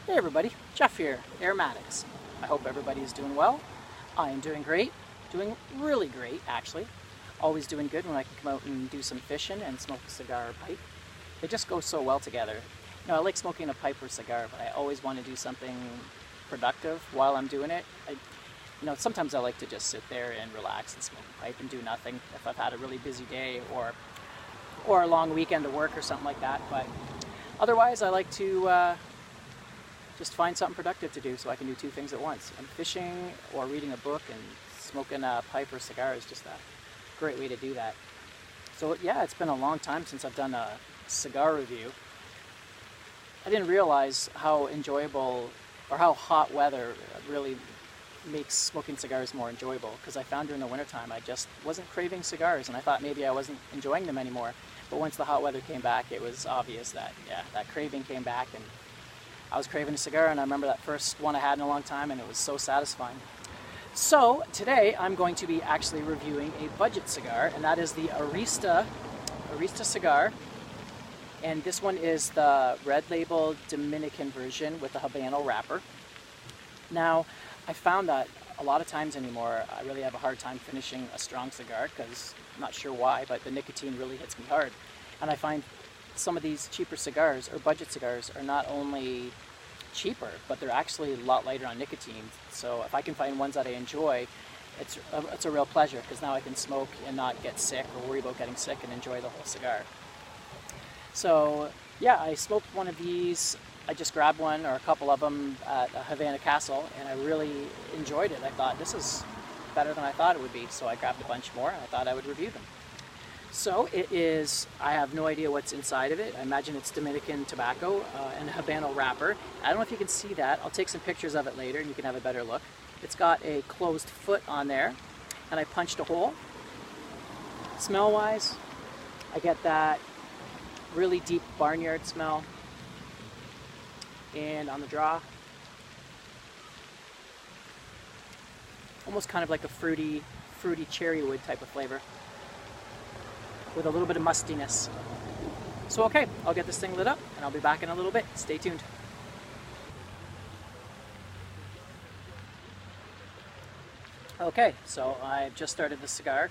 Hey everybody, Jeff here, Aromatics. I hope everybody is doing well. I am doing great, doing really great actually. Always doing good when I can come out and do some fishing and smoke a cigar or pipe. They just go so well together. You know, I like smoking a pipe or cigar, but I always want to do something productive while I'm doing it. Sometimes I like to just sit there and relax and smoke a pipe and do nothing if I've had a really busy day or a long weekend of work or something like that. But otherwise, I like to just find something productive to do so I can do two things at once. And fishing or reading a book and smoking a pipe or cigar is just a great way to do that. So yeah, it's been a long time since I've done a cigar review. I didn't realize how enjoyable or how hot weather really makes smoking cigars more enjoyable, because I found during the wintertime I just wasn't craving cigars and I thought maybe I wasn't enjoying them anymore. But once the hot weather came back, it was obvious that, yeah, that craving came back and I was craving a cigar, and I remember that first one I had in a long time and it was so satisfying. So today I'm going to be actually reviewing a budget cigar, and that is the Arista cigar. And this one is the red label Dominican version with the Habano wrapper. Now, I found that a lot of times anymore, I really have a hard time finishing a strong cigar because I'm not sure why, but the nicotine really hits me hard. And I find some of these cheaper cigars or budget cigars are not only cheaper, but they're actually a lot lighter on nicotine. So if I can find ones that I enjoy, it's a real pleasure, because now I can smoke and not get sick or worry about getting sick and enjoy the whole cigar. So yeah, I smoked one of these. I just grabbed one or a couple of them at Havana Castle, and I really enjoyed it. I thought this is better than I thought it would be, so I grabbed a bunch more and I thought I would review them. So it is, I have no idea what's inside of it. I imagine it's Dominican tobacco and a Habano wrapper. I don't know if you can see that. I'll take some pictures of it later and you can have a better look. It's got a closed foot on there, and I punched a hole. Smell-wise, I get that really deep barnyard smell. And on the draw, almost kind of like a fruity cherry wood type of flavor, with a little bit of mustiness. So okay, I'll get this thing lit up and I'll be back in a little bit. Stay tuned. Okay, so I've just started the cigar,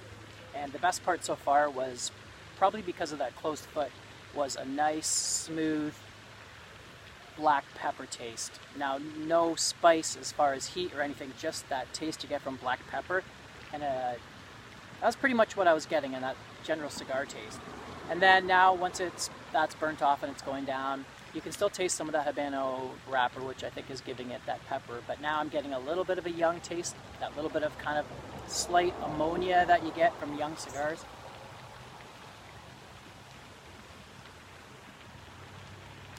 and the best part so far was, probably because of that closed foot, was a nice, smooth, black pepper taste. Now, no spice as far as heat or anything, just that taste you get from black pepper, and that's pretty much what I was getting in that general cigar taste. And then now, once that's burnt off and it's going down, you can still taste some of the Habano wrapper, which I think is giving it that pepper. But now I'm getting a little bit of a young taste, that little bit of kind of slight ammonia that you get from young cigars.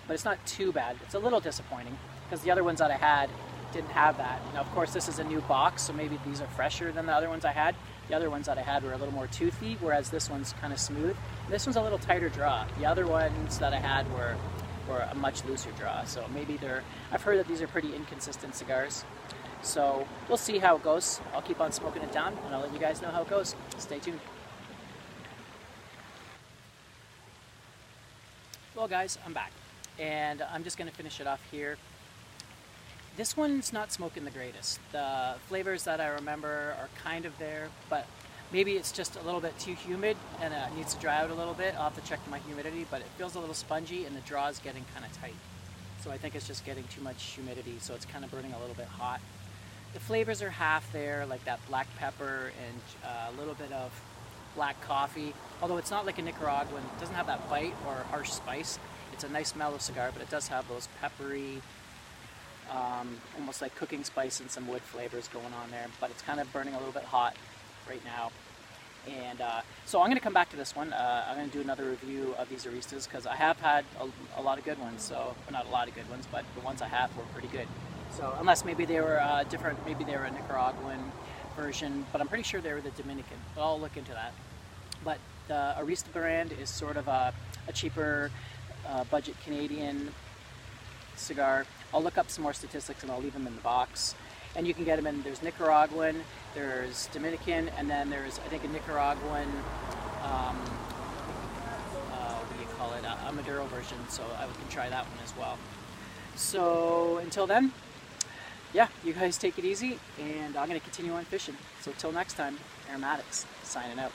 But it's not too bad. It's a little disappointing because the other ones that I had didn't have that. Now, of course, this is a new box, so maybe these are fresher than the other ones I had. The other ones that I had were a little more toothy, whereas this one's kind of smooth. This one's a little tighter draw. The other ones that I had were a much looser draw, so maybe I've heard that these are pretty inconsistent cigars. So we'll see how it goes. I'll keep on smoking it down, and I'll let you guys know how it goes. Stay tuned. Well, guys, I'm back, and I'm just going to finish it off here. This one's not smoking the greatest. The flavors that I remember are kind of there, but maybe it's just a little bit too humid and it needs to dry out a little bit. I'll have to check my humidity, but it feels a little spongy and the draw is getting kind of tight. So I think it's just getting too much humidity, so it's kind of burning a little bit hot. The flavors are half there, like that black pepper and a little bit of black coffee. Although it's not like a Nicaraguan, it doesn't have that bite or harsh spice. It's a nice mellow cigar, but it does have those peppery, almost like cooking spice and some wood flavors going on there, but it's kind of burning a little bit hot right now. And so I'm going to come back to this one. I'm going to do another review of these Aristas, because I have had a lot of good ones. So, well, not a lot of good ones, but the ones I have were pretty good. So unless maybe they were different, maybe they were a Nicaraguan version, but I'm pretty sure they were the Dominican. But I'll look into that. But the Arista brand is sort of a cheaper budget Canadian cigar. I'll look up some more statistics and I'll leave them in the box. And you can get them in, there's Nicaraguan, there's Dominican, and then there's, I think, a Nicaraguan, what do you call it, a Maduro version, so I can try that one as well. So until then, yeah, you guys take it easy, and I'm going to continue on fishing. So till next time, Aromatics, signing out.